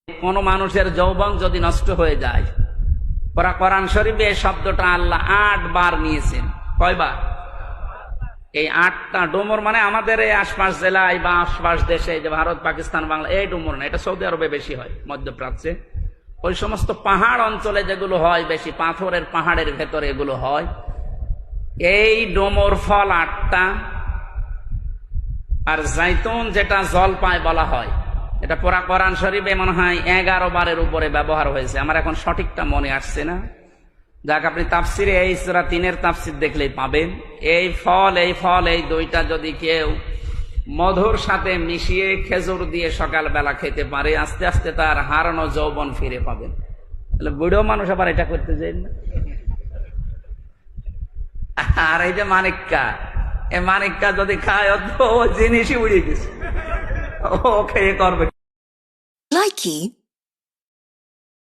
কোন মানুষের যৌবন যদি নষ্ট হয়ে যায়, কোরআন শরীফে এই শব্দটা আল্লাহ 8 বার নিয়েছেন। কয়বার? এই 8টা ডোমর মানে আমাদের এই আশপাশ জেলায় বা আশপাশ দেশে, যে ভারত, পাকিস্তান, বাংলা, এই ডোমর না, এটা সৌদি আরবে বেশি হয়, মধ্যপ্রাচ্যে ওই সমস্ত পাহাড় অঞ্চলে যেগুলো হয় বেশি, পাথরের পাহাড়ের ভেতরে এগুলো হয়। এই ডোমর ফল 8টা, আর জাইতুন যেটা জলপাই বলা হয়, এটা পুরা কোরআন শরীফে মনে হয় 11 বারের উপরে ব্যবহার হয়েছে। আমার এখন সঠিকটা মনে আসছে না। যাক, আপনি তাফসিরে এই সূরা 3-এর তাফসির দেখলেই পাবেন। এই ফল এই দুইটা যদি কেউ মধুর সাথে মিশিয়ে খেজুর দিয়ে সকালবেলা খেতে পারে, আস্তে আস্তে তার হারানো যৌবন ফিরে পাবেন। তাহলে বুড়ো মানুষ আবার এটা করতে চাই না। আর এই যে মানিক্কা, এই মানিক্কা যদি খায়, ও জিনিসই উড়িয়ে গেছে, ও খেয়ে করবে। Likey